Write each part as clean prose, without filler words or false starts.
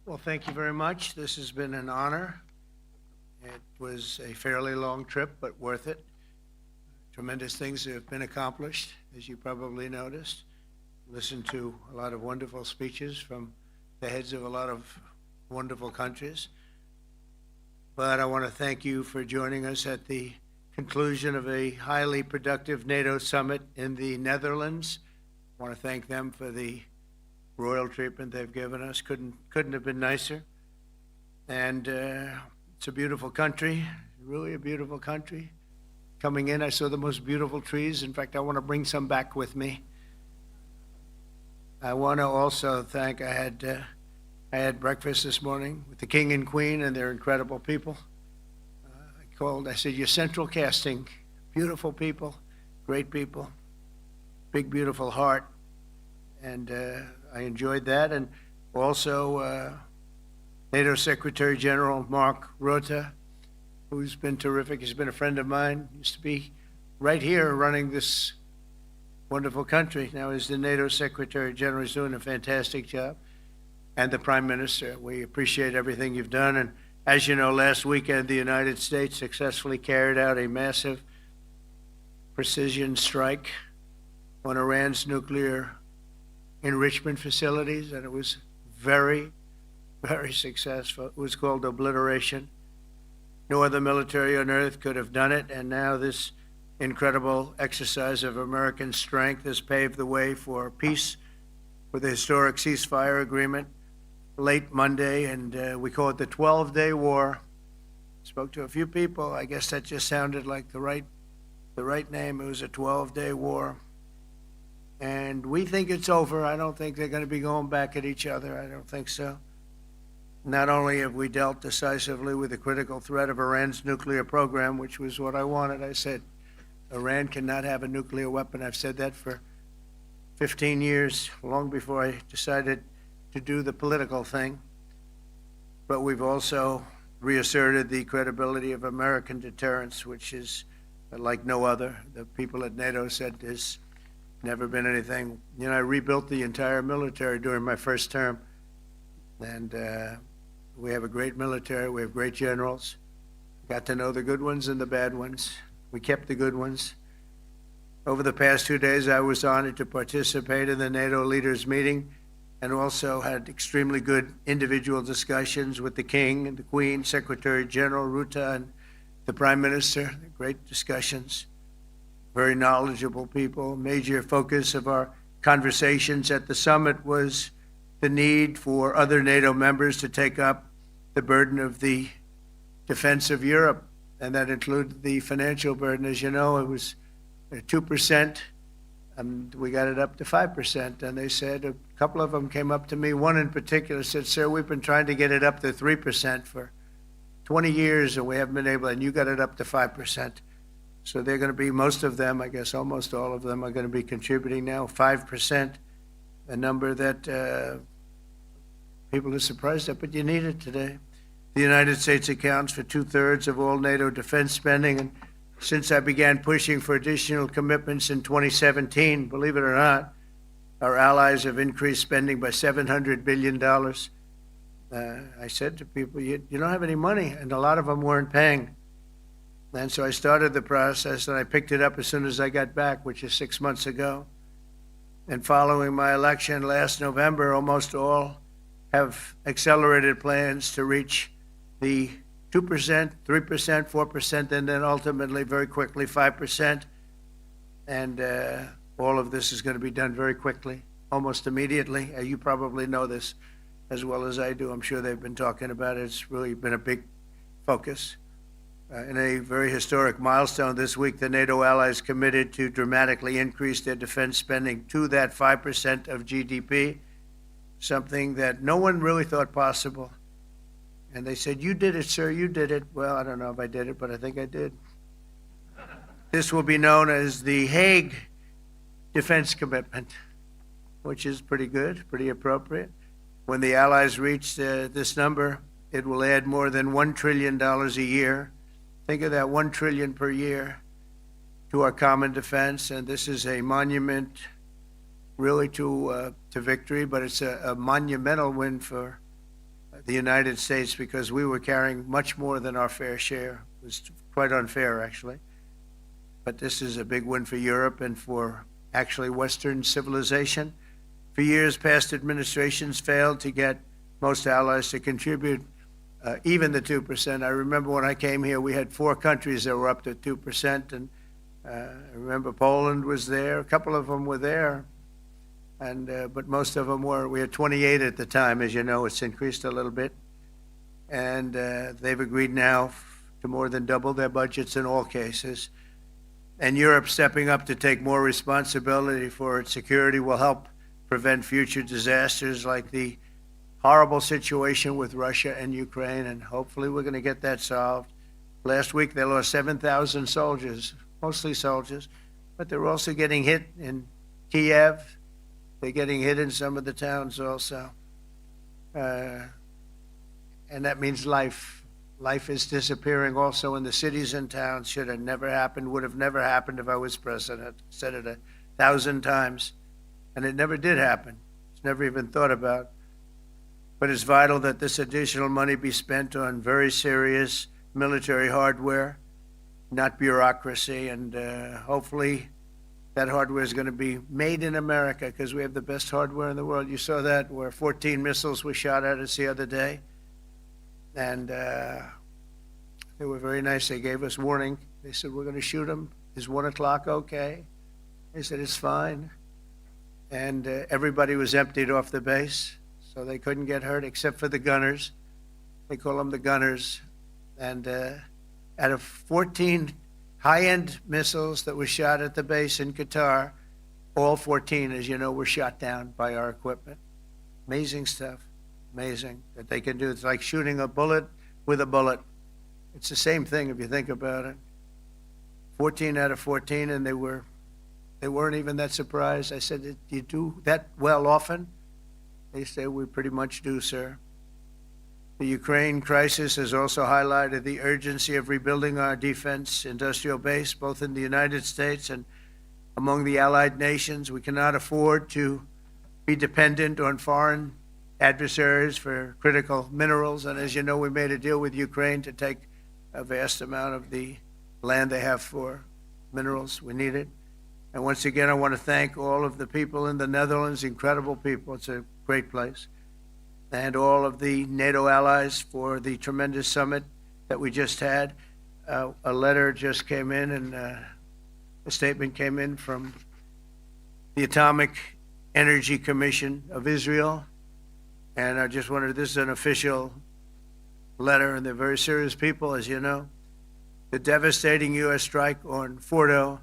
Well, thank you very much. This has been an honor. It was a fairly long trip, but worth it. Tremendous things have been accomplished, as you probably noticed. Listened to a lot of wonderful speeches from the heads of a lot of wonderful countries. But I want to thank you for joining us at the conclusion of a highly productive NATO summit in the Netherlands. I want to thank them for the royal treatment they've given us. Couldn't have been nicer. And it's a beautiful country, really a beautiful country. Coming in, I saw the most beautiful trees. In fact, I want to bring some back with me. I want to also thank, I had breakfast this morning with the King and Queen, and they're incredible people. I said, you're central casting, beautiful people, great people, big, beautiful heart. And I enjoyed that. And also NATO Secretary General Mark Rutte, who's been terrific. He's been a friend of mine, used to be right here running this wonderful country. Now he's the NATO Secretary General. He's doing a fantastic job. And the Prime Minister, we appreciate everything you've done. And as you know, last weekend, the United States successfully carried out a massive precision strike on Iran's nuclear enrichment facilities, and it was very, very successful. It was called obliteration. No other military on earth could have done it, and now this incredible exercise of American strength has paved the way for peace with a historic ceasefire agreement late Monday, and we call it the 12-day war. Spoke to a few people. I guess that just sounded like the right name. It was a 12-day war. And we think it's over. I don't think they're going to be going back at each other. I don't think so. Not only have we dealt decisively with the critical threat of Iran's nuclear program, which was what I wanted. I said, Iran cannot have a nuclear weapon. I've said that for 15 years, long before I decided to do the political thing. But we've also reasserted the credibility of American deterrence, which is like no other. The people at NATO said there's never been anything. You know, I rebuilt the entire military during my first term. And we have a great military. We have great generals. Got to know the good ones and the bad ones. We kept the good ones. Over the past 2 days, I was honored to participate in the NATO leaders meeting and also had extremely good individual discussions with the King and the Queen, Secretary General Rutte, and the Prime Minister. Great discussions. Very knowledgeable people. Major focus of our conversations at the summit was the need for other NATO members to take up the burden of the defense of Europe, and that included the financial burden. As you know, it was 2%, and we got it up to 5%. And they said, a couple of them came up to me, one in particular said, sir, we've been trying to get it up to 3% for 20 years, and we haven't been able, and you got it up to 5%. So they're going to be, most of them, I guess almost all of them, are going to be contributing now 5%, a number that people are surprised at, but you need it today. The United States accounts for 2/3 of all NATO defense spending, and since I began pushing for additional commitments in 2017, believe it or not, our allies have increased spending by $700 billion. I said to people, you don't have any money, and a lot of them weren't paying. And so I started the process, and I picked it up as soon as I got back, which is 6 months ago. And following my election last November, almost all have accelerated plans to reach the 2%, 3%, 4%, and then ultimately, very quickly, 5%. And all of this is going to be done very quickly, almost immediately. You probably know this as well as I do. I'm sure they've been talking about it. It's really been a big focus. In a very historic milestone this week, the NATO allies committed to dramatically increase their defense spending to that 5% of GDP, something that no one really thought possible. And they said, you did it, sir, you did it. Well, I don't know if I did it, but I think I did. This will be known as the Hague Defense Commitment, which is pretty good, pretty appropriate. When the allies reach this number, it will add more than $1 trillion a year. Think of that, $1 trillion per year to our common defense. And this is a monument really to victory, but it's a monumental win for the United States because we were carrying much more than our fair share. It was quite unfair, actually. But this is a big win for Europe and for actually Western civilization. For years, past administrations failed to get most allies to contribute even the 2%. I remember when I came here, we had 4 countries that were up to 2%, and I remember Poland was there. A couple of them were there, and but most of them were. We had 28 at the time, as you know. It's increased a little bit, and they've agreed now to more than double their budgets in all cases. And Europe stepping up to take more responsibility for its security will help prevent future disasters like the horrible situation with Russia and Ukraine, and hopefully we're going to get that solved. Last week they lost 7,000 soldiers, mostly soldiers, but they're also getting hit in Kiev. They're getting hit in some of the towns also. And that means life. Life is disappearing also in the cities and towns. Should have never happened, would have never happened if I was president. Said it 1,000 times. And it never did happen. It's never even thought about. But it's vital that this additional money be spent on very serious military hardware, not bureaucracy. And hopefully that hardware is going to be made in America because we have the best hardware in the world. You saw that where 14 missiles were shot at us the other day. And they were very nice. They gave us warning. They said, we're going to shoot them. Is 1 o'clock okay? They said, it's fine. And everybody was emptied off the base, so they couldn't get hurt except for the gunners. They call them the gunners. And out of 14 high-end missiles that were shot at the base in Qatar, all 14, as you know, were shot down by our equipment. Amazing stuff. Amazing that they can do. It's like shooting a bullet with a bullet. It's the same thing if you think about it. 14 out of 14, and they weren't even that surprised. I said, do you do that well often? They say, we pretty much do, sir. The Ukraine crisis has also highlighted the urgency of rebuilding our defense industrial base, both in the United States and among the allied nations. We cannot afford to be dependent on foreign adversaries for critical minerals. And as you know, we made a deal with Ukraine to take a vast amount of the land they have for minerals. We need it. And once again, I want to thank all of the people in the Netherlands, incredible people. It's a great place. And all of the NATO allies for the tremendous summit that we just had. A letter just came in, and a statement came in from the Atomic Energy Commission of Israel. And I just wanted, this is an official letter, and they're very serious people, as you know. The devastating U.S. strike on Fordo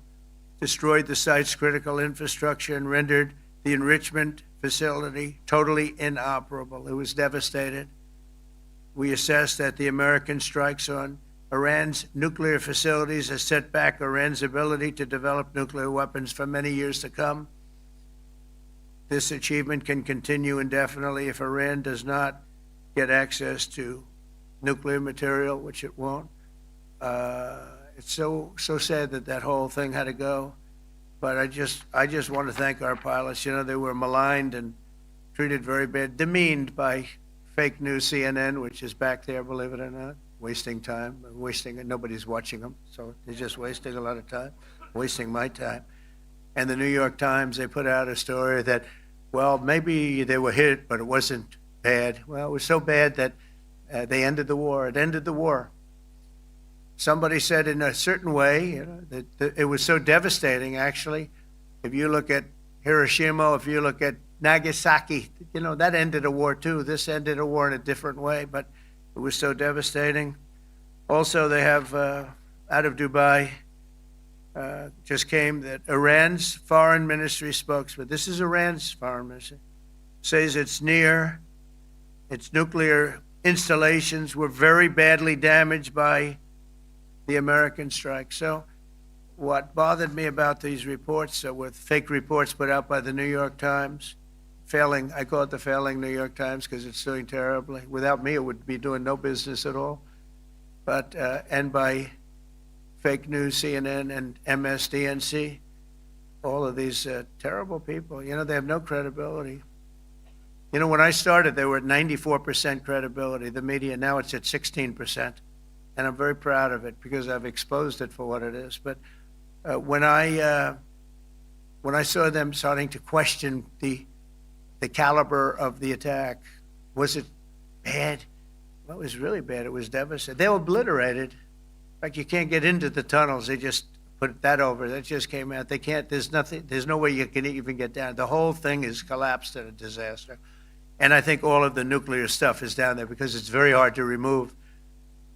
destroyed the site's critical infrastructure and rendered the enrichment facility totally inoperable. It was devastated. We assess that the American strikes on Iran's nuclear facilities has set back Iran's ability to develop nuclear weapons for many years to come. This achievement can continue indefinitely if Iran does not get access to nuclear material, which it won't. It's so sad that that whole thing had to go. But I just want to thank our pilots. You know, they were maligned and treated very bad, demeaned by fake news CNN, which is back there, believe it or not, wasting time, nobody's watching them, so they're just wasting a lot of time, wasting my time. And the New York Times, they put out a story that, well, maybe they were hit, but it wasn't bad. Well, it was so bad that they ended the war. It ended the war. Somebody said in a certain way, you know, that it was so devastating, actually. If you look at Hiroshima, if you look at Nagasaki, you know, that ended a war too. This ended a war in a different way, but it was so devastating. Also, they have, out of Dubai, just came that Iran's foreign ministry spokesman, this is Iran's foreign ministry, says its nuclear installations were very badly damaged by the American strike. So what bothered me about these reports were fake reports put out by the New York Times, failing, I call it the failing New York Times because it's doing terribly. Without me, it would be doing no business at all. But, and by fake news, CNN and MSDNC, all of these terrible people, you know, they have no credibility. You know, when I started, they were at 94% credibility, the media. Now it's at 16%. And I'm very proud of it because I've exposed it for what it is. But when I saw them starting to question the caliber of the attack, was it bad? Well, it was really bad. It was devastating. They were obliterated. In fact, you can't get into the tunnels. They just put that over. That just came out. They can't, there's nothing, there's no way you can even get down. The whole thing is collapsed in a disaster. And I think all of the nuclear stuff is down there because it's very hard to remove.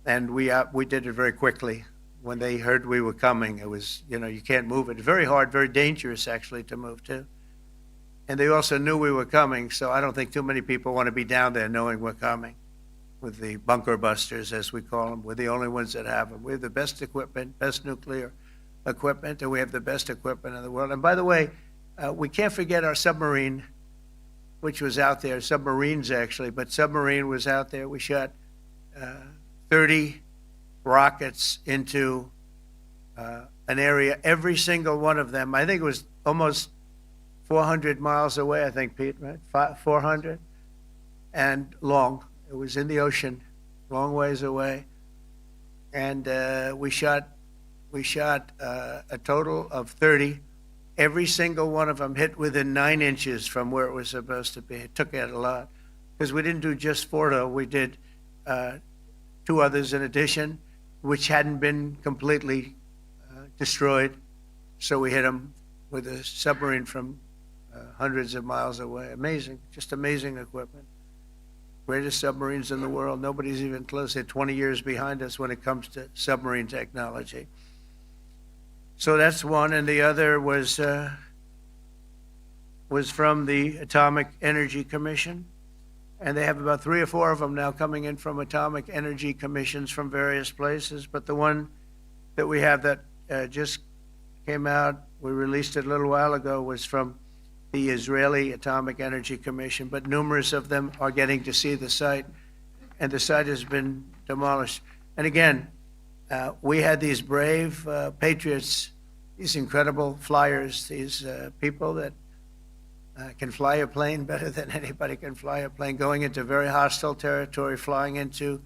And we did it very quickly. When they heard we were coming, it was, you know, you can't move it. Very hard, very dangerous, actually, to move to. And they also knew we were coming, so I don't think too many people want to be down there knowing we're coming. With the bunker busters, as we call them, we're the only ones that have them. We have the best equipment, best nuclear equipment, and we have the best equipment in the world. And by the way, we can't forget our submarine, which was out there, submarines actually, but submarine was out there. We shot 30 rockets into an area, every single one of them. I think it was almost 400 miles away, I think, Pete, right? 400, and long. It was in the ocean, long ways away. And we shot a total of 30. Every single one of them hit within 9 inches from where it was supposed to be. It took out a lot because we didn't do just 4, though. We did 2 others in addition, which hadn't been completely destroyed. So we hit them with a submarine from hundreds of miles away. Amazing, just amazing equipment. Greatest submarines in the world. Nobody's even close. They're 20 years behind us when it comes to submarine technology. So that's one, and the other was from the Atomic Energy Commission, and they have about 3 or 4 of them now coming in from atomic energy commissions from various places. But the one that we have that just came out, we released it a little while ago, was from the Israeli Atomic Energy Commission, but numerous of them are getting to see the site, and the site has been demolished. And again, we had these brave patriots, these incredible flyers, these people that can fly a plane better than anybody can fly a plane, going into very hostile territory, flying into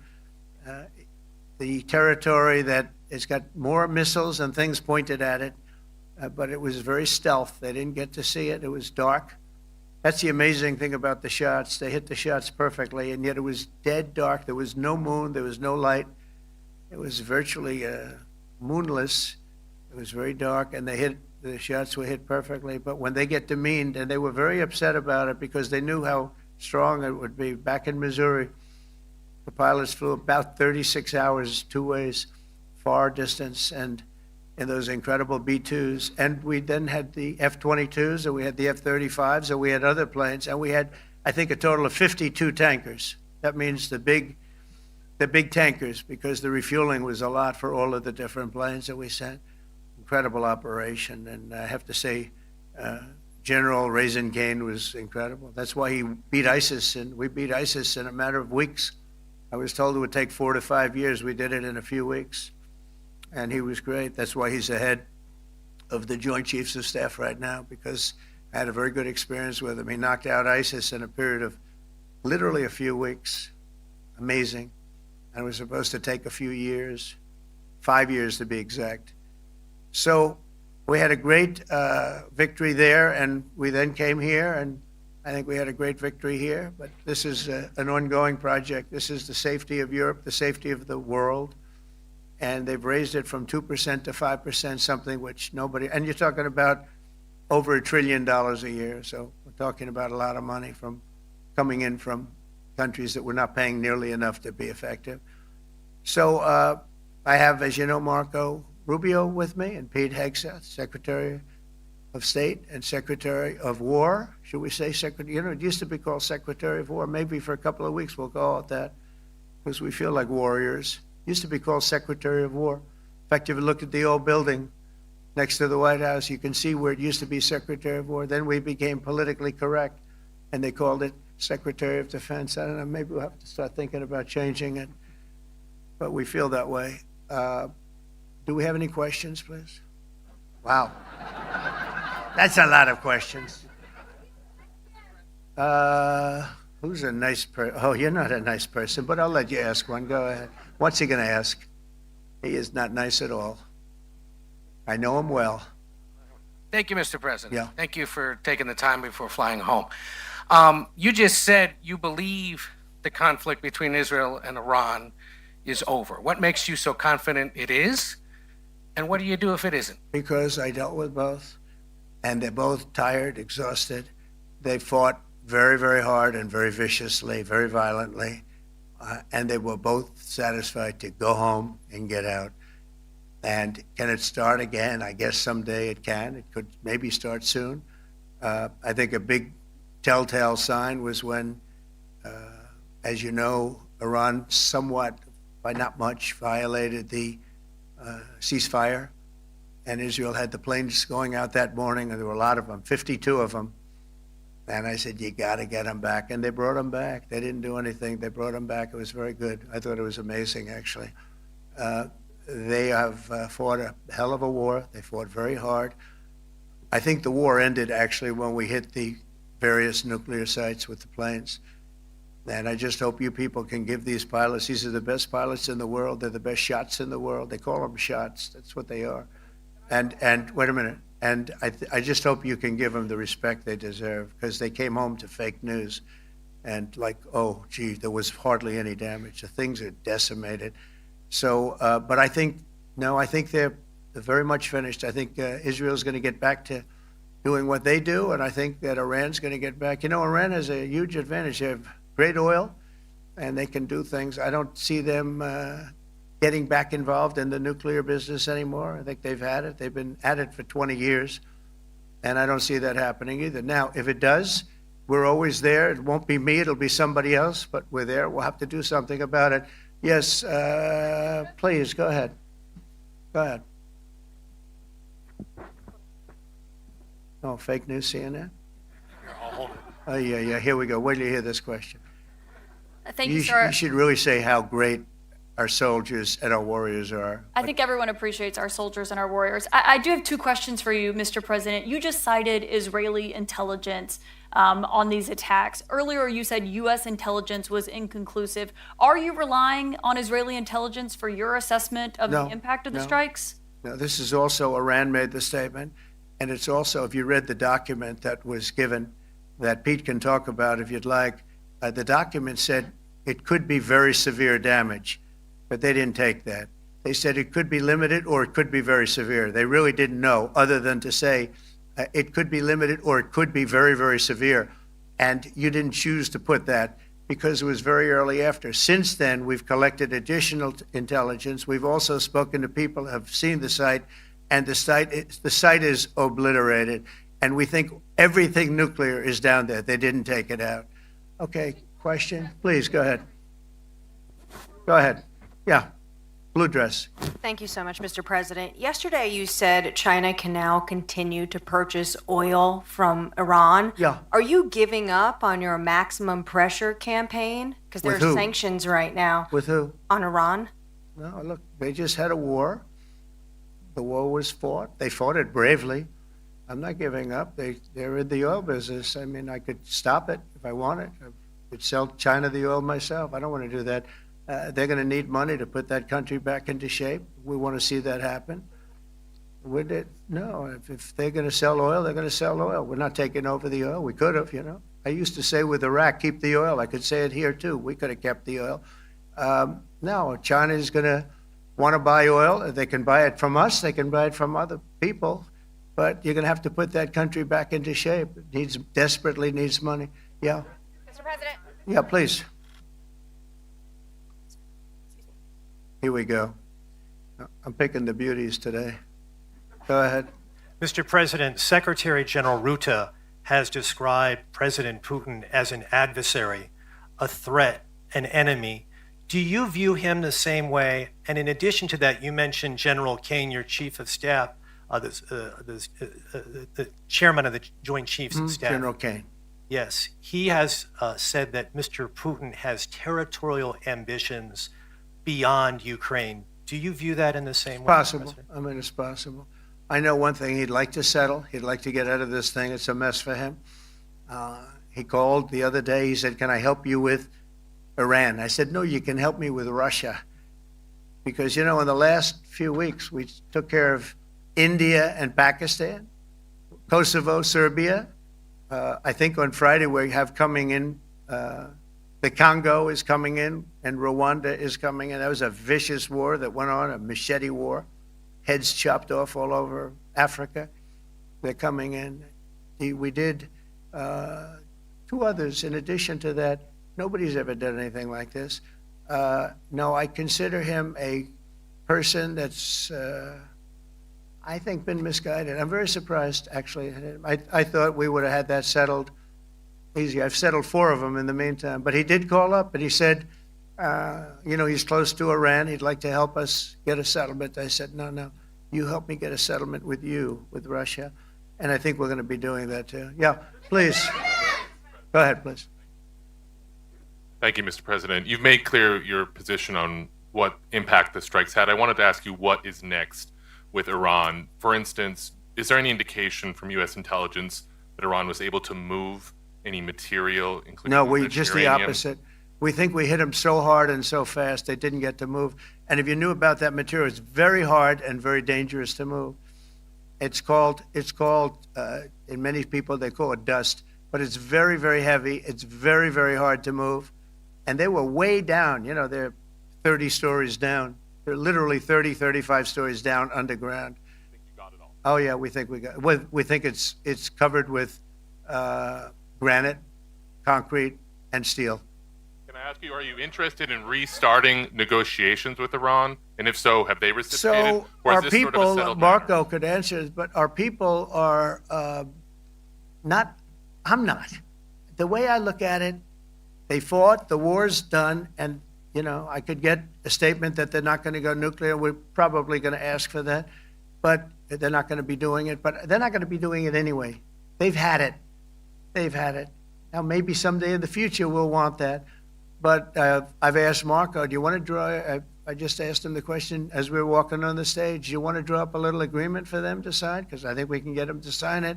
the territory that has got more missiles and things pointed at it. But it was very stealth. They didn't get to see it. It was dark. That's the amazing thing about the shots. They hit the shots perfectly, and yet it was dead dark. There was no moon. There was no light. It was virtually moonless. It was very dark, and the shots were hit perfectly. But when they get demeaned, and they were very upset about it because they knew how strong it would be. Back in Missouri, the pilots flew about 36 hours, 2 ways, far distance, and in those incredible B-2s. And we then had the F-22s, and we had the F-35s, and we had other planes, and we had, I think, a total of 52 tankers. That means the big tankers, because the refueling was a lot for all of the different planes that we sent. Incredible operation, and I have to say, General Raisin Cain was incredible. That's why he beat ISIS, and we beat ISIS in a matter of weeks. I was told it would take 4 to 5 years. We did it in a few weeks. And he was great. That's why he's the head of the Joint Chiefs of Staff right now, because I had a very good experience with him. He knocked out ISIS in a period of literally a few weeks. Amazing. And it was supposed to take a few years, 5 years to be exact. So we had a great victory there, and we then came here, and I think we had a great victory here. But this is an ongoing project. This is the safety of Europe, the safety of the world. And they've raised it from 2% to 5%, something which nobody, and you're talking about over $1 trillion a year. So we're talking about a lot of money coming in from countries that we're not paying nearly enough to be effective. So I have, as you know, Marco Rubio with me, and Pete Hegseth, Secretary of State and Secretary of War. Should we say Secretary? You know, it used to be called Secretary of War. Maybe for a couple of weeks we'll call it that, because we feel like warriors. Used to be called Secretary of War. In fact, if you look at the old building next to the White House, you can see where it used to be Secretary of War. Then we became politically correct, and they called it Secretary of Defense. I don't know, maybe we'll have to start thinking about changing it, but we feel that way. Do we have any questions, please? Wow. That's a lot of questions. Who's a nice person? Oh, you're not a nice person, but I'll let you ask one. Go ahead. What's he going to ask? He is not nice at all. I know him well. Thank you, Mr. President. Yeah. Thank you for taking the time before flying home. You just said you believe the conflict between Israel and Iran is over. What makes you so confident it is? And what do you do if it isn't? Because I dealt with both, and they're both tired, exhausted. They fought very, very hard and very viciously, very violently, and they were both satisfied to go home and get out. And can it start again? I guess someday it can. It could maybe start soon. I think a big telltale sign was when, as you know, Iran somewhat, by not much, violated the ceasefire, and Israel had the planes going out that morning, and there were a lot of them, 52 of them. And I said, you got to get them back. And they brought them back. They didn't do anything. They brought them back. It was very good. I thought it was amazing, actually. They have fought a hell of a war. They fought very hard. I think the war ended, actually, when we hit the various nuclear sites with the planes. And I just hope you people can give these pilots, these are the best pilots in the world. They're the best shots in the world. They call them shots. That's what they are. And wait a minute. And I just hope you can give them the respect they deserve, because they came home to fake news. And like, oh, gee, there was hardly any damage. The things are decimated. So, but I think, no, I think they're very much finished. I think Israel's going to get back to doing what they do. And I think that Iran's going to get back. You know, Iran has a huge advantage. They have great oil, and they can do things. I don't see them getting back involved in the nuclear business anymore. I think they've had it. They've been at it for 20 years, and I don't see that happening either. Now, if it does, we're always there. It won't be me. It'll be somebody else, but we're there. We'll have to do something about it. Yes, please, go ahead. Go ahead. Oh, fake news, CNN? I'll hold it. Oh, yeah, here we go. Wait till you hear this question. Thank you, sir. You should really say how great our soldiers and our warriors are. I think everyone appreciates our soldiers and our warriors. I do have two questions for you, Mr. President. You just cited Israeli intelligence on these attacks. Earlier, you said U.S. intelligence was inconclusive. Are you relying on Israeli intelligence for your assessment of the impact of the strikes? No, this is also, Iran made the statement, and it's also, if you read the document that was given, that Pete can talk about if you'd like, the document said it could be very severe damage, but they didn't take that. They said it could be limited or it could be very severe. They really didn't know, other than to say it could be limited or it could be very, very severe. And you didn't choose to put that because it was very early after. Since then, we've collected additional intelligence. We've also spoken to people who have seen the site, and the site is obliterated. And we think everything nuclear is down there. They didn't take it out. Okay, question? Please, go ahead. Go ahead. Yeah, blue dress. Thank you so much, Mr. President. Yesterday, you said China can now continue to purchase oil from Iran. Yeah. Are you giving up on your maximum pressure campaign? Because there With are who? sanctions right now With who? on Iran. No, look, they just had a war. The war was fought. They fought it bravely. I'm not giving up. They're in the oil business. I mean, I could stop it if I wanted. I could sell China the oil myself. I don't want to do that. They're going to need money to put that country back into shape. We want to see that happen. Would it? No. If they're going to sell oil, they're going to sell oil. We're not taking over the oil. We could have, you know. I used to say with Iraq, keep the oil. I could say it here, too. We could have kept the oil. No, China is going to want to buy oil. They can buy it from us. They can buy it from other people. But you're going to have to put that country back into shape. It desperately needs money. Yeah. Mr. President. Yeah, please. Here we go. I'm picking the beauties today. Go ahead. Mr. President, Secretary General Rutte has described President Putin as an adversary, a threat, an enemy. Do you view him the same way? And in addition to that, you mentioned General Kane, your chief of staff, the chairman of the Joint Chiefs of Staff. General Kane. Yes, he has said that Mr. Putin has territorial ambitions beyond Ukraine. Do you view that in the same way? Possible. I mean, it's possible. I know one thing. He'd like to settle. He'd like to get out of this thing. It's a mess for him. He called the other day. He said, "Can I help you with Iran?" I said, "No, you can help me with Russia." Because, in the last few weeks, we took care of India and Pakistan, Kosovo, Serbia. I think on Friday we have coming in, the Congo is coming in, and Rwanda is coming in. That was a vicious war that went on, a machete war, heads chopped off all over Africa. They're coming in. We did 2 others in addition to that. Nobody's ever done anything like this. No, I consider him a person that's, I think, been misguided. I'm very surprised, actually. I thought we would have had that settled easy. I've settled 4 of them in the meantime. But he did call up, and he said, he's close to Iran. He'd like to help us get a settlement. I said, no, you help me get a settlement with Russia. And I think we're going to be doing that, too. Yeah, please. Go ahead, please. Thank you, Mr. President. You've made clear your position on what impact the strikes had. I wanted to ask you what is next with Iran. For instance, is there any indication from U.S. intelligence that Iran was able to move any material, including No, just the opposite. We think we hit them so hard and so fast they didn't get to move. And if you knew about that material, it's very hard and very dangerous to move. It's called in many people they call it dust, but it's very, very heavy. It's very, very hard to move. And they were way down, they're 30 stories down. They're literally 30, 35 stories down underground. I think you got it all. Oh yeah, we think we think it's covered with granite, concrete, and steel. Can I ask you, are you interested in restarting negotiations with Iran? And if so, have they reciprocated? So or is our this sort of a people, settled Marco matter? could answer this, but our people are not, I'm not. The way I look at it, they fought, the war's done, and, I could get a statement that they're not going to go nuclear. We're probably going to ask for that, but they're not going to be doing it. But they're not going to be doing it anyway. They've had it. They've had it. Now, maybe someday in the future we'll want that. But I've asked Marco, do you want to draw, I just asked him the question as we were walking on the stage, do you want to draw up a little agreement for them to sign? Because I think we can get them to sign it.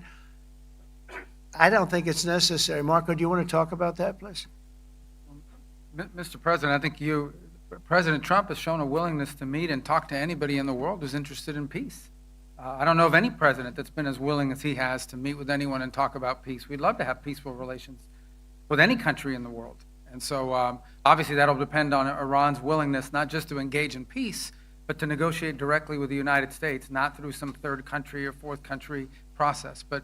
I don't think it's necessary. Marco, do you want to talk about that, please? Mr. President, I think President Trump has shown a willingness to meet and talk to anybody in the world who's interested in peace. I don't know of any president that's been as willing as he has to meet with anyone and talk about peace. We'd love to have peaceful relations with any country in the world. And so obviously that'll depend on Iran's willingness not just to engage in peace, but to negotiate directly with the United States, not through some third country or fourth country process. But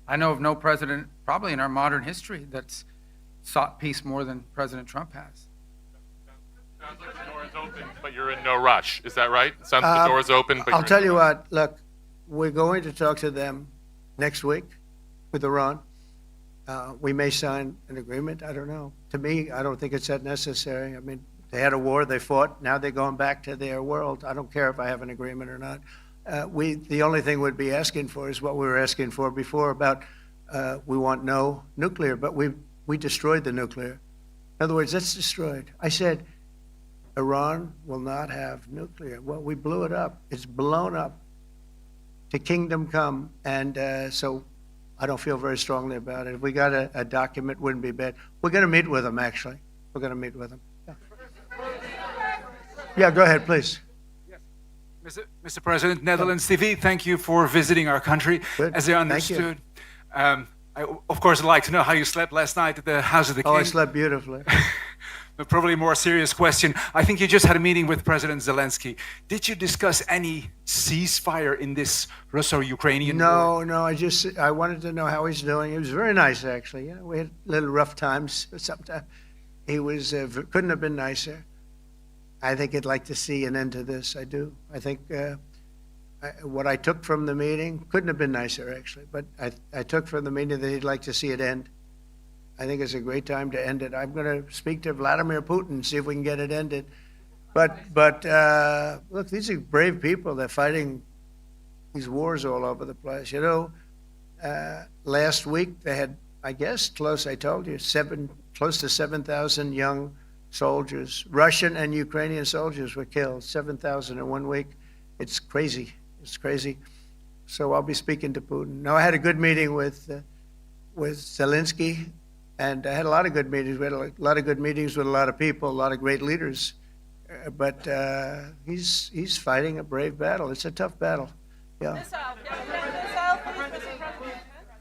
I know of no president, probably in our modern history, that's sought peace more than President Trump has. Sounds like the door is open, but you're in no rush. Is that right? Sounds like the door is open, but I'll you're tell in no you rush. what, look, we're going to talk to them next week with Iran. We may sign an agreement. I don't know. To me, I don't think it's that necessary. I mean, they had a war, they fought, now they're going back to their world. I don't care if I have an agreement or not. The only thing we'd be asking for is what we were asking for before about we want no nuclear, but we destroyed the nuclear. In other words, it's destroyed. I said, Iran will not have nuclear. Well, we blew it up. It's blown up to kingdom come. And so I don't feel very strongly about it. If we got a document, wouldn't be bad. We're going to meet with them, actually. We're going to meet with them. Yeah, go ahead, please. Mr. President, Netherlands TV, thank you for visiting our country. Good. As I Thank you. understood, I, of course, would like to know how you slept last night at the House of the King. Oh, I slept beautifully. But probably a more serious question. I think you just had a meeting with President Zelensky. Did you discuss any ceasefire in this Russo-Ukrainian war? No, I wanted to know how he's doing. He was very nice, actually. We had little rough times sometimes. He was couldn't have been nicer. I think he'd like to see an end to this. I do. I think what I took from the meeting couldn't have been nicer, actually. But I took from the meeting that he'd like to see it end. I think it's a great time to end it. I'm going to speak to Vladimir Putin and see if we can get it ended. But look, these are brave people. They're fighting these wars all over the place. Last week they had, I guess, close to 7,000 young soldiers, Russian and Ukrainian soldiers were killed. 7,000 in 1 week. It's crazy. It's crazy. So I'll be speaking to Putin. No, I had a good meeting with Zelensky. And I had a lot of good meetings. We had a lot of good meetings with a lot of people, a lot of great leaders. But he's fighting a brave battle. It's a tough battle. Yeah.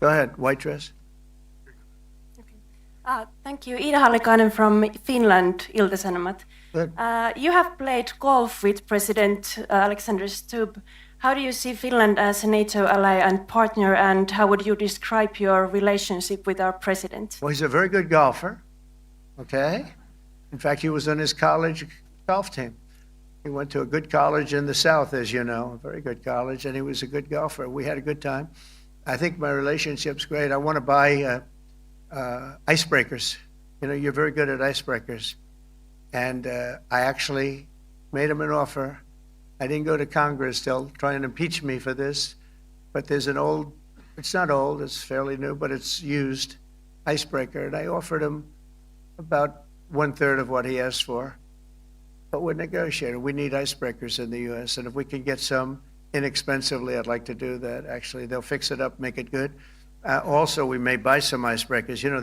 Go ahead, white dress. Thank you. Ida Hallikainen from Finland, Ilta-Sanomat. Good. You have played golf with President Alexander Stubb. How do you see Finland as a NATO ally and partner, and how would you describe your relationship with our president? Well, he's a very good golfer, okay? In fact, he was on his college golf team. He went to a good college in the South, as you know, a very good college, and he was a good golfer. We had a good time. I think my relationship's great. I want to buy icebreakers. You know, you're very good at icebreakers. And I actually made him an offer. I didn't go to Congress. They'll try and impeach me for this. But there's an old, it's not old, it's fairly new, but it's used icebreaker. And I offered him about 1/3 of what he asked for. But we're negotiating. We need icebreakers in the U.S. And if we can get some inexpensively, I'd like to do that. Actually, they'll fix it up, make it good. Also, we may buy some icebreakers. You know,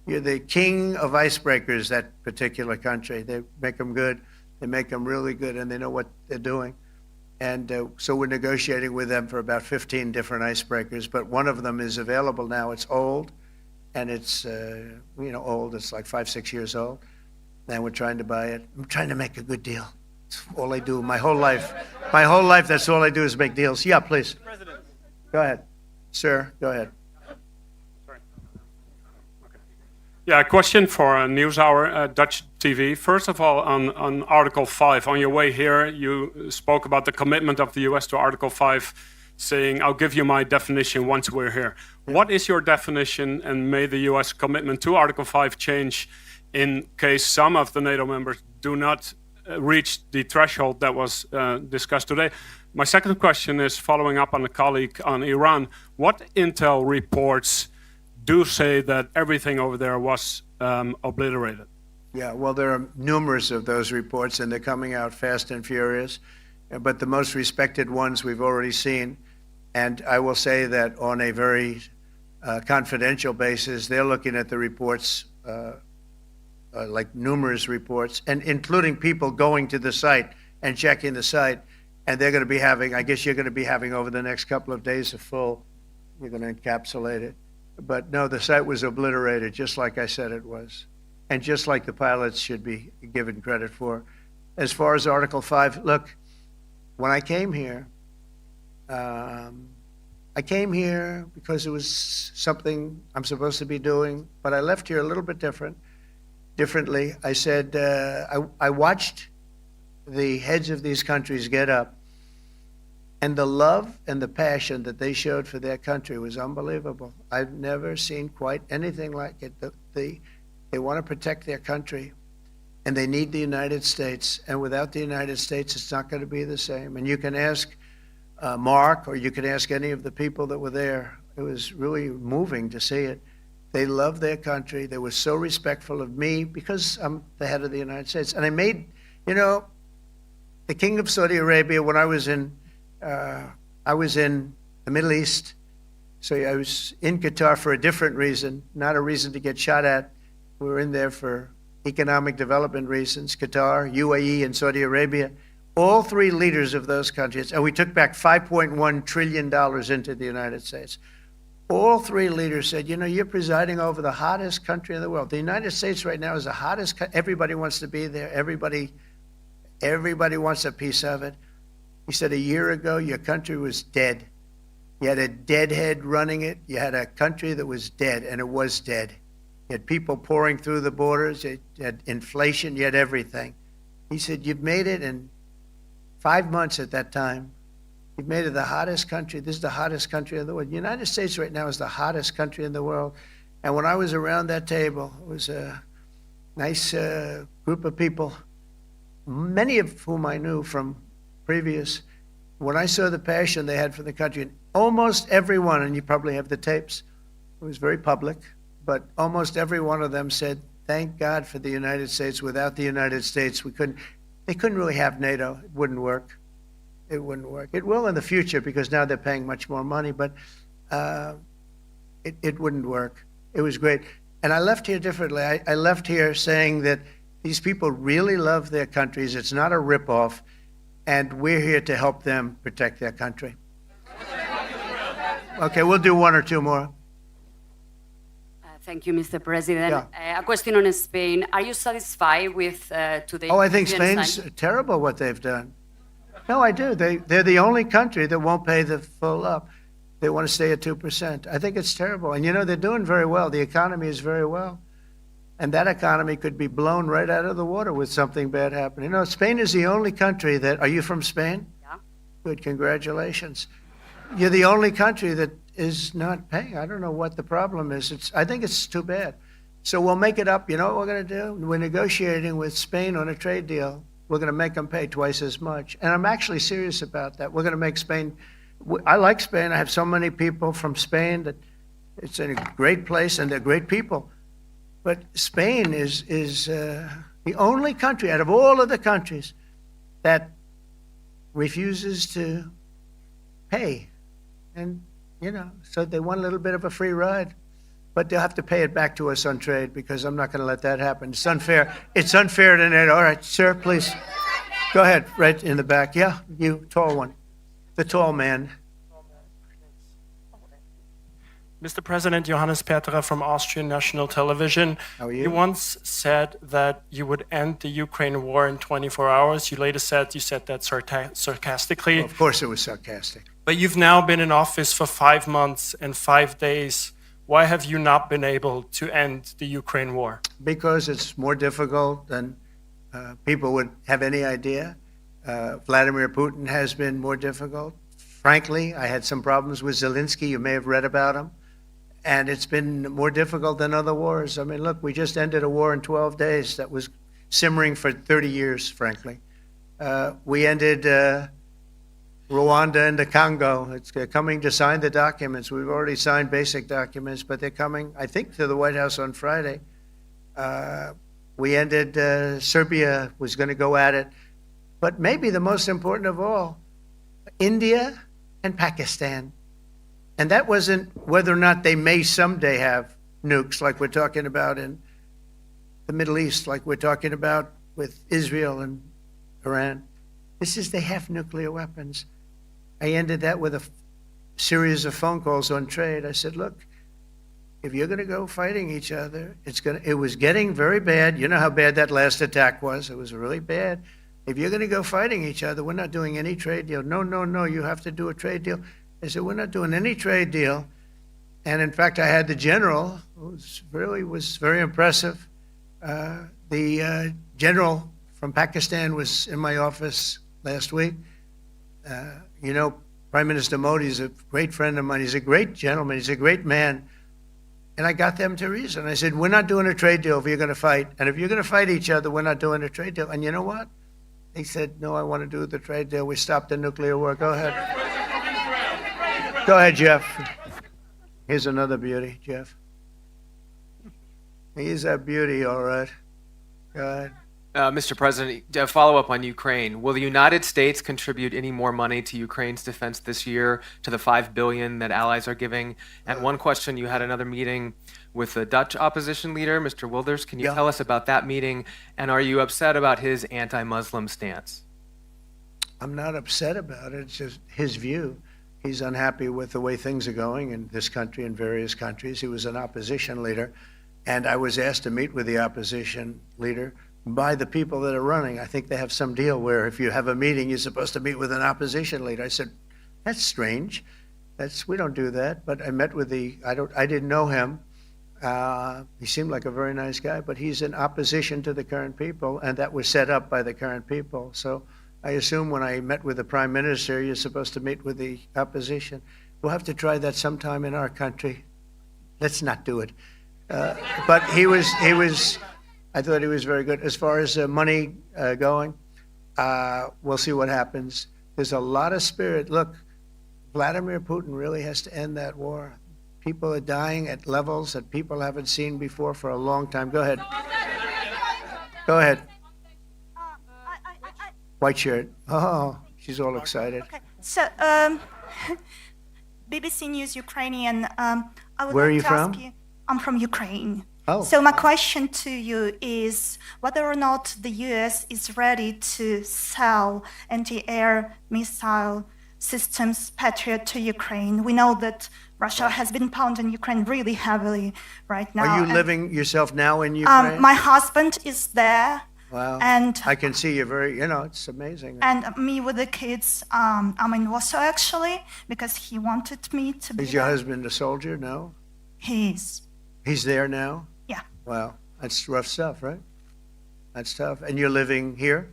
you're the king of icebreakers, that particular country. They make them good. They make them really good, and they know what they're doing. And so we're negotiating with them for about 15 different icebreakers, but one of them is available now. It's old, and it's, old. It's like 5-6 years old, and we're trying to buy it. I'm trying to make a good deal. It's all I do my whole life. My whole life, that's all I do is make deals. Yeah, please. President. Go ahead. Sir, go ahead. Sorry. Okay. Yeah, a question for NewsHour, Dutch TV. First of all, on Article 5, on your way here, you spoke about the commitment of the U.S. to Article 5, saying, I'll give you my definition once we're here. What is your definition, and may the U.S. commitment to Article 5 change in case some of the NATO members do not reach the threshold that was discussed today? My second question is following up on a colleague on Iran. What intel reports do say that everything over there was obliterated? Yeah, well, there are numerous of those reports, and they're coming out fast and furious. But the most respected ones we've already seen. And I will say that on a very confidential basis, they're looking at the reports, like numerous reports, and including people going to the site and checking the site. And they're going to be having, I guess you're going to be having over the next couple of days you're going to encapsulate it. But no, the site was obliterated, just like I said it was. And just like the pilots should be given credit for. As far as Article 5, look, when I came here because it was something I'm supposed to be doing, but I left here a little bit differently. I said, I watched the heads of these countries get up, and the love and the passion that they showed for their country was unbelievable. I've never seen quite anything like it. They want to protect their country, and they need the United States. And without the United States, it's not going to be the same. And you can ask Mark, or you can ask any of the people that were there. It was really moving to see it. They love their country. They were so respectful of me because I'm the head of the United States. And I made, the King of Saudi Arabia, when I was in the Middle East, so I was in Qatar for a different reason, not a reason to get shot at. We were in there for economic development reasons, Qatar, UAE, and Saudi Arabia. All three leaders of those countries, and we took back $5.1 trillion into the United States. All three leaders said, you're presiding over the hottest country in the world. The United States right now is the hottest, everybody wants to be there. Everybody wants a piece of it. He said, a year ago, your country was dead. You had a deadhead running it. You had a country that was dead, and it was dead. You had people pouring through the borders. You had inflation. You had everything. He said, you've made it in 5 months at that time. You've made it the hottest country. This is the hottest country in the world. The United States right now is the hottest country in the world. And when I was around that table, it was a nice group of people, many of whom I knew from previous. When I saw the passion they had for the country, and almost everyone, and you probably have the tapes, it was very public, but almost every one of them said, thank God for the United States. Without the United States, they couldn't really have NATO. It wouldn't work. It wouldn't work. It will in the future because now they're paying much more money, but it wouldn't work. It was great. And I left here differently. I left here saying that these people really love their countries. It's not a ripoff, and we're here to help them protect their country. Okay, we'll do one or two more. Thank you, Mr. President. Yeah. A question on Spain. Are you satisfied with today's? Oh, I think European Spain's side? terrible what they've done. No, I do. They're the only country that won't pay the full up. They want to stay at 2%. I think it's terrible. And you know, they're doing very well. The economy is very well. And that economy could be blown right out of the water with something bad happening. You know, Spain is the only country that, are you from Spain? Yeah. Good, congratulations. You're the only country that is not paying. I don't know what the problem is. I think it's too bad. So we'll make it up. You know what we're going to do? We're negotiating with Spain on a trade deal. We're going to make them pay twice as much. And I'm actually serious about that. We're going to make Spain, I like Spain. I have so many people from Spain that it's a great place and they're great people. But Spain is the only country out of all of the countries that refuses to pay. And, you know, so they want a little bit of a free ride. But they'll have to pay it back to us on trade because I'm not going to let that happen. It's unfair. It's unfair to net. All right, sir, please. Go ahead, right in the back. Yeah, you, tall one. The tall man. Mr. President, Johannes Petra from Austrian National Television. How are you? You once said that you would end the Ukraine war in 24 hours. You later said you said that sarcastically. Well, of course it was sarcastic. But you've now been in office for 5 months and 5 days. Why have you not been able to end the Ukraine war? Because it's more difficult than people would have any idea. Vladimir Putin has been more difficult. Frankly, I had some problems with Zelensky. You may have read about him. And it's been more difficult than other wars. I mean, look, we just ended a war in 12 days that was simmering for 30 years, frankly. We ended Rwanda and the Congo. It's coming to sign the documents. We've already signed basic documents, but they're coming, I think, to the White House on Friday. We ended, Serbia was going to go at it. But maybe the most important of all, India and Pakistan. And that wasn't whether or not they may someday have nukes like we're talking about in the Middle East, like we're talking about with Israel and Iran. This is they have nuclear weapons. I ended that with a series of phone calls on trade. I said, look, if you're going to go fighting each other, it was getting very bad. You know how bad that last attack was. It was really bad. If you're going to go fighting each other, we're not doing any trade deal. No, you have to do a trade deal. I said, we're not doing any trade deal. And in fact, I had the general, who was very impressive. The general from Pakistan was in my office last week. You know, Prime Minister Modi is a great friend of mine. He's a great gentleman. He's a great man. And I got them to reason. I said, we're not doing a trade deal if you're going to fight. And if you're going to fight each other, we're not doing a trade deal. And you know what? They said, no, I want to do the trade deal. We stopped the nuclear war. Go ahead. Go ahead, Jeff. Here's another beauty, Jeff. He's a beauty, all right. Go ahead. Mr. President, a follow-up on Ukraine. Will the United States contribute any more money to Ukraine's defense this year to the $5 billion that allies are giving? And one question, you had another meeting with the Dutch opposition leader, Mr. Wilders. Can you tell us about that meeting? And are you upset about his anti-Muslim stance? I'm not upset about it. It's just his view. He's unhappy with the way things are going in this country and various countries. He was an opposition leader, and I was asked to meet with the opposition leader by the people that are running. I think they have some deal where if you have a meeting, you're supposed to meet with an opposition leader. I said, that's strange. We don't do that. But I met with I didn't know him. He seemed like a very nice guy, but he's in opposition to the current people, and that was set up by the current people. So I assume when I met with the Prime Minister, you're supposed to meet with the opposition. We'll have to try that sometime in our country. Let's not do it. But I thought he was very good. As far as money going, we'll see what happens. There's a lot of spirit. Look, Vladimir Putin really has to end that war. People are dying at levels that people haven't seen before for a long time. Go ahead. Go ahead. White shirt. Oh, she's all excited. Okay. So, BBC News Ukrainian. I would Where are like you to from? ask you, I'm from Ukraine. Oh. So my question to you is whether or not the U.S. is ready to sell anti-air missile systems Patriot to Ukraine. We know that Russia has been pounding Ukraine really heavily right now. Are you and, living yourself now in Ukraine? my husband is there. Wow. And I can see you're very, it's amazing. And me with the kids, I'm in Warsaw actually, because he wanted me to be Is your there. husband a soldier? No? He is. He's there now? Yeah. Wow. That's rough stuff, right? That's tough. And you're living here?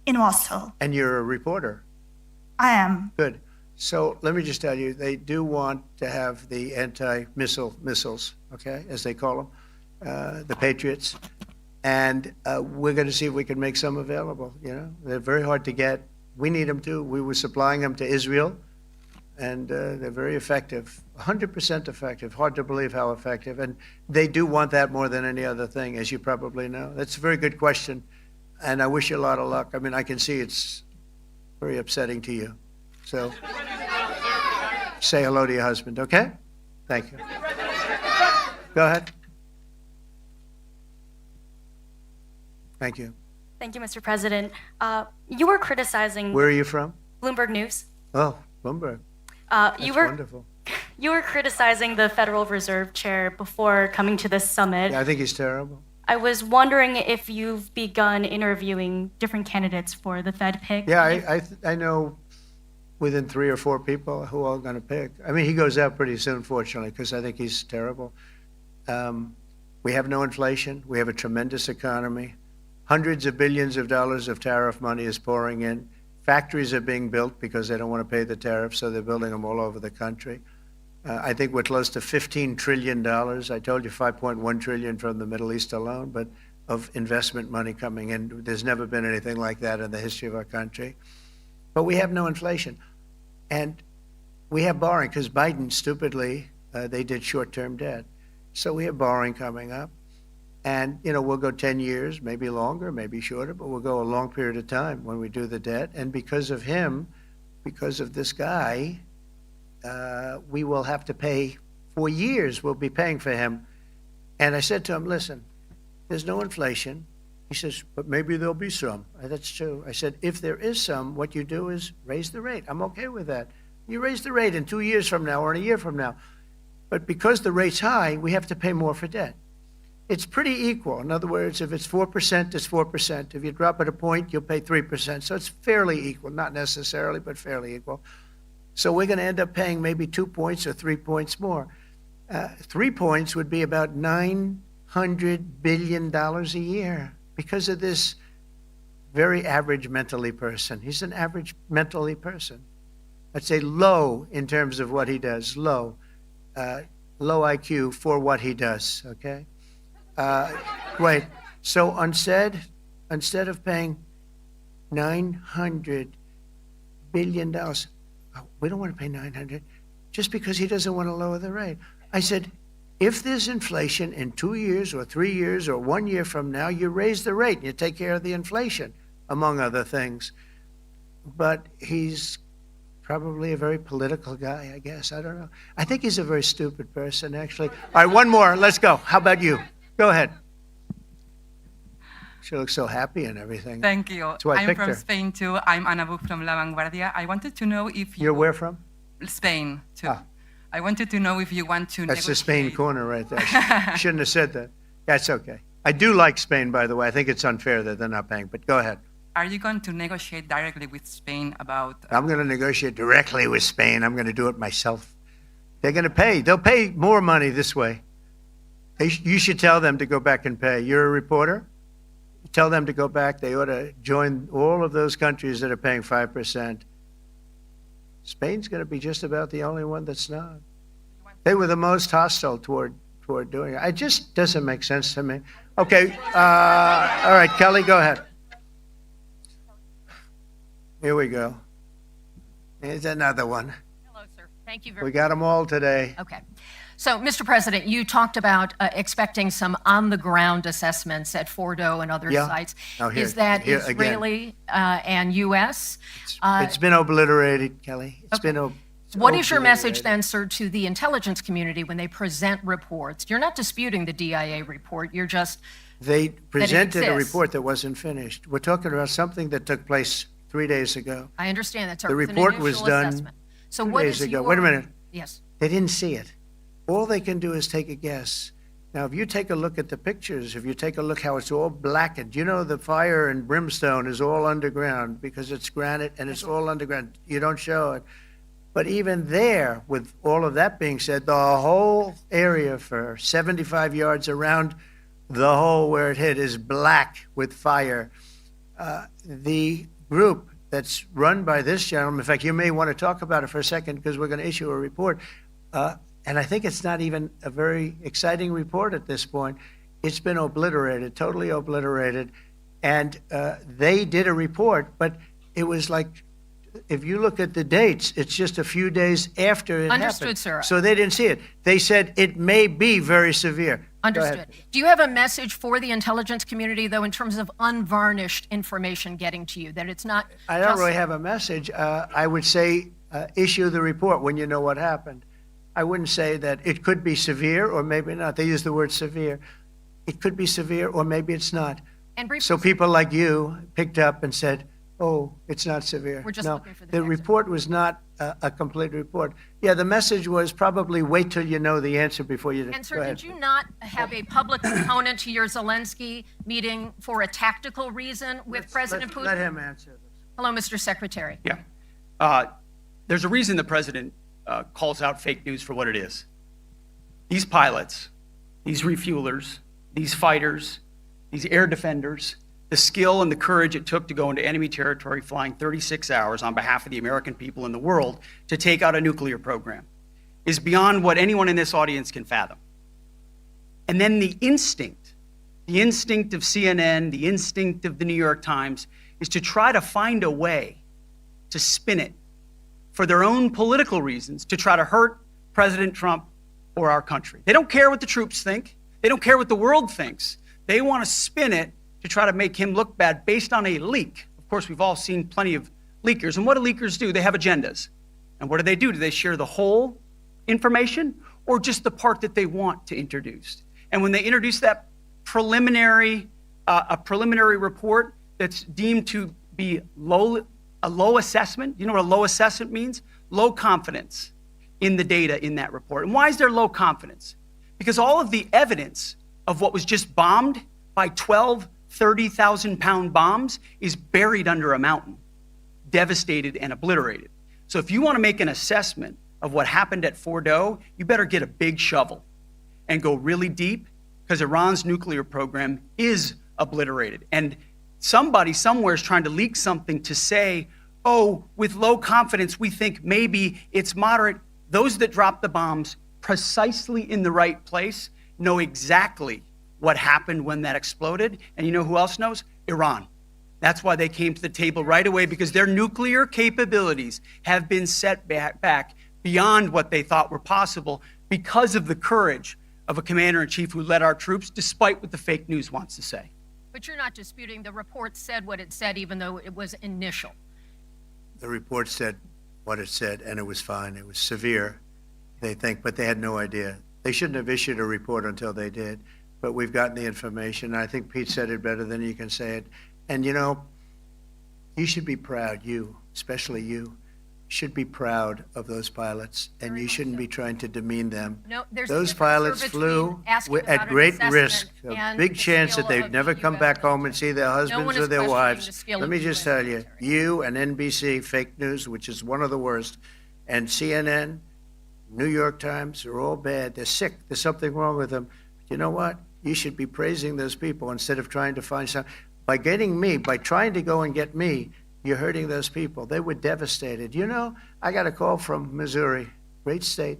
In Warsaw. And you're a reporter? I am. Good. So let me just tell you, they do want to have the anti-missile missiles, okay, as they call them, the Patriots. And we're going to see if we can make some available, They're very hard to get. We need them too. We were supplying them to Israel, and they're very effective, 100% effective. Hard to believe how effective. And they do want that more than any other thing, as you probably know. That's a very good question, and I wish you a lot of luck. I mean, I can see it's very upsetting to you. So say hello to your husband, okay? Thank you. Go ahead. Thank you. Thank you, Mr. President. You were criticizing Where are you from? Bloomberg News. Oh, Bloomberg. That's Wonderful. You were criticizing the Federal Reserve Chair before coming to this summit. Yeah, I think he's terrible. I was wondering if you've begun interviewing different candidates for the Fed pick. Yeah, I know within 3 or 4 people who are going to pick. I mean, he goes out pretty soon, fortunately, because I think he's terrible. We have no inflation. We have a tremendous economy. Hundreds of billions of dollars of tariff money is pouring in. Factories are being built because they don't want to pay the tariffs, so they're building them all over the country. I think we're close to $15 trillion. I told you 5.1 trillion from the Middle East alone, but of investment money coming in. There's never been anything like that in the history of our country. But we have no inflation. And we have borrowing because Biden, stupidly, they did short-term debt. So we have borrowing coming up. And, we'll go 10 years, maybe longer, maybe shorter, but we'll go a long period of time when we do the debt. And because of him, because of this guy, we will have to pay for years. We'll be paying for him. And I said to him, listen, there's no inflation. He says, but maybe there'll be some. That's true. I said, if there is some, what you do is raise the rate. I'm okay with that. You raise the rate in 2 years from now or in a year from now. But because the rate's high, we have to pay more for debt. It's pretty equal. In other words, if it's 4%, it's 4%. If you drop it a point, you'll pay 3%. So it's fairly equal, not necessarily, but fairly equal. So we're going to end up paying maybe 2 points or 3 points more. 3 points would be about $900 billion a year because of this very average mentally person. He's an average mentally person. I'd say low in terms of what he does, low IQ for what he does, okay? Wait, so instead of paying $900 billion, we don't want to pay 900 just because he doesn't want to lower the rate. I said, if there's inflation in 2 years or 3 years or 1 year from now, you raise the rate and you take care of the inflation, among other things. But he's probably a very political guy, I guess. I don't know. I think he's a very stupid person, actually. All right, one more. Let's go. How about you? Go ahead. She looks so happy and everything. Thank you. That's why I I'm picked from her. Spain too. I'm Anabu from La Vanguardia. I wanted to know if you... You're where from? Spain too. Ah. I wanted to know if you want to That's the negotiate... Spain corner right there. Shouldn't have said that. That's okay. I do like Spain, by the way. I think it's unfair that they're not paying, but go ahead. Are you going to negotiate directly with Spain about... I'm going to negotiate directly with Spain. I'm going to do it myself. They're going to pay. They'll pay more money this way. You should tell them to go back and pay. You're a reporter? Tell them to go back. They ought to join all of those countries that are paying 5%. Spain's going to be just about the only one that's not. They were the most hostile toward doing it. It just doesn't make sense to me. Okay. All right, Kelly, go ahead. Here we go. Here's another one. Hello, sir. Thank you very We much. got them all today. Okay. So, Mr. President, you talked about expecting some on-the-ground assessments at Fordo and other Yeah. sites. Now here- Is that here again. Israeli and U.S.? It's been obliterated, Kelly. It's What is your message then, sir, to the intelligence community when they present reports? You're not disputing the DIA report. You're just They presented a exists. report that wasn't finished. We're talking about something that took place 3 days ago. I understand that, sir. The It was an report was initial done assessment. So 2 what days is ago. your- Wait a minute. Yes. They didn't see it. All they can do is take a guess. Now, if you take a look at the pictures, if you take a look how it's all blackened, you know the fire and brimstone is all underground because it's granite and it's all underground. You don't show it. But even there, with all of that being said, the whole area for 75 yards around the hole where it hit is black with fire. The group that's run by this gentleman, in fact, you may want to talk about it for a second because we're going to issue a report. And I think it's not even a very exciting report at this point. It's been obliterated, totally obliterated. And they did a report, but it was like, if you look at the dates, it's just a few days after it Understood, happened. sir. So they didn't see it. They said it may be very severe. Go Understood. ahead. Do you have a message for the intelligence community, though, in terms of unvarnished information getting to you, that it's not I don't just- really have a message. I would say issue the report when you know what happened. I wouldn't say that it could be severe or maybe not. They use the word severe. It could be severe or maybe it's not. And briefly, So people like you picked up and said, oh, it's not severe. We're just No, looking for the the next report was not a complete report. Yeah, the message was probably wait till you know the answer before you. And Go sir, ahead. did you not have a public component to your Zelensky meeting for a tactical reason with President Putin? Let him answer this. Hello, Mr. Secretary. Yeah. There's a reason the president calls out fake news for what it is. These pilots, these refuelers, these fighters, these air defenders, the skill and the courage it took to go into enemy territory flying 36 hours on behalf of the American people and the world to take out a nuclear program is beyond what anyone in this audience can fathom. And then the instinct of CNN, the instinct of the New York Times is to try to find a way to spin it for their own political reasons to try to hurt President Trump or our country. They don't care what the troops think. They don't care what the world thinks. They want to spin it to try to make him look bad based on a leak. Of course, we've all seen plenty of leakers. And what do leakers do? They have agendas. And what do? Do they share the whole information or just the part that they want to introduce? And when they introduce that preliminary report that's deemed to be a low assessment, you know what a low assessment means? Low confidence in the data in that report. And why is there low confidence? Because all of the evidence of what was just bombed by 12 30,000-pound bombs is buried under a mountain, devastated and obliterated. So if you want to make an assessment of what happened at Fordo, you better get a big shovel and go really deep, because Iran's nuclear program is obliterated. And somebody somewhere is trying to leak something to say, oh, with low confidence, we think maybe it's moderate. Those that dropped the bombs precisely in the right place know exactly what happened when that exploded. And you know who else knows? Iran. That's why they came to the table right away, because their nuclear capabilities have been set back beyond what they thought were possible because of the courage of a commander-in-chief who led our troops, despite what the fake news wants to say. But you're not disputing the report said what it said, even though it was initial. The report said what it said, and it was fine. It was severe, they think, but they had no idea. They shouldn't have issued a report until they did, but we've gotten the information. I think Pete said it better than you can say it. And you know, you should be proud, you, especially you, should be proud of those pilots, and you shouldn't be trying to demean them. No, there's a Those difference, sir, pilots between flew asking about at an great assessment risk, a and big the chance skill that they'd of never the come US back home and see their one husbands is or their questioning wives. the skill Let of me the just US tell you, you and NBC, fake news, which is one of the worst, and CNN, New York Times are all bad. They're sick. There's something wrong with them. But you know what? You should be praising those people instead of trying to find some. By getting me, by trying to go and get me, you're hurting those people. They were devastated. You know, I got a call from Missouri, great state,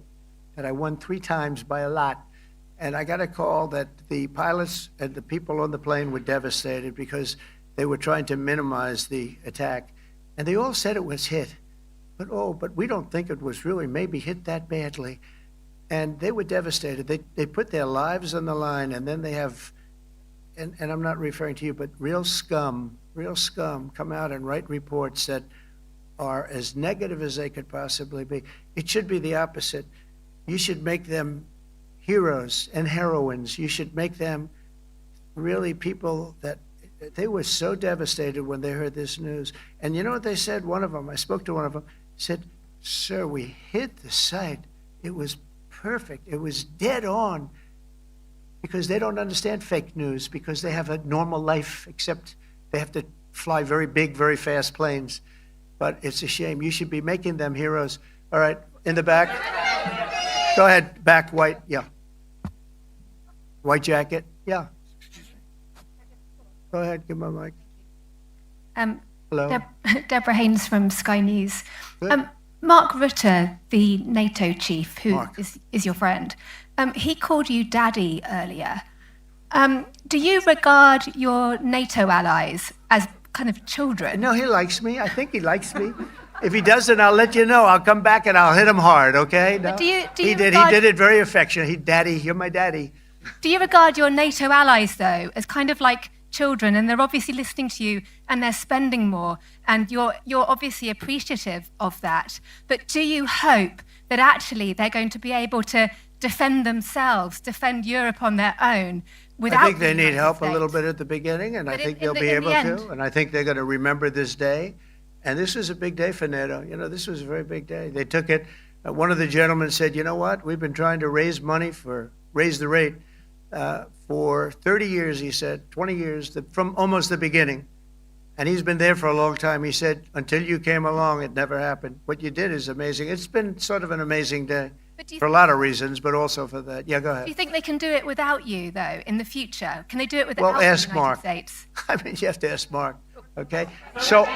that I won 3 times by a lot. And I got a call that the pilots and the people on the plane were devastated because they were trying to minimize the attack. And they all said it was hit. But we don't think it was really maybe hit that badly. And they were devastated. They put their lives on the line, and then they have, and I'm not referring to you, but real scum come out and write reports that are as negative as they could possibly be. It should be the opposite. You should make them heroes and heroines. You should make them really people that they were so devastated when they heard this news. And you know what they said? One of them, I spoke to one of them, said, "Sir, we hit the site. It was perfect. It was dead on." Because they don't understand fake news, because they have a normal life, except they have to fly very big, very fast planes. But it's a shame. You should be making them heroes. All right, in the back. Go ahead, back, white, yeah. White jacket, yeah. Go ahead, give my mic. Hello. Deborah Haynes from Sky News. Mark Rutte, the NATO chief, who is your friend, he called you daddy earlier. Do you regard your NATO allies as kind of children? No, he likes me. I think he likes me. If he doesn't, I'll let you know. I'll come back and I'll hit him hard, okay? No. He did it very affectionate. Daddy, you're my daddy. Do you regard your NATO allies, though, as kind of like children, and they're obviously listening to you and they're spending more, and you're obviously appreciative of that, but do you hope that actually they're going to be able to defend themselves, defend Europe on their own without I think they need help a little bit at the beginning, and I think they'll be able to, and I think they're going to remember this day. And this was a big day for NATO. You know, this was a very big day. They took it. One of the gentlemen said, "You know what? We've been trying to raise money raise the rate for 30 years," he said, 20 years, from almost the beginning. And he's been there for a long time. He said, "Until you came along, it never happened." What you did is amazing. It's been sort of an amazing day for a lot of reasons, but also for that. Yeah, go ahead. Do you think they can do it without you, though, in the future? Can they do it without Well, ask the United Mark. States? I mean, you have to ask Mark, okay? So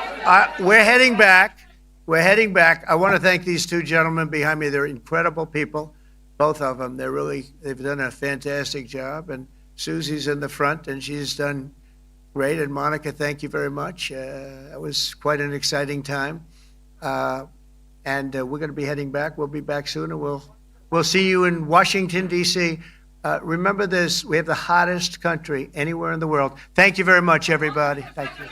we're heading back. We're heading back. I want to thank these two gentlemen behind me. They're incredible people, both of them. They've done a fantastic job. And Susie's in the front, and she's done great. And Monica, thank you very much. It was quite an exciting time. And we're going to be heading back. We'll be back soon, and we'll see you in Washington, D.C. Remember this, we have the hottest country anywhere in the world. Thank you very much, everybody. Thank you.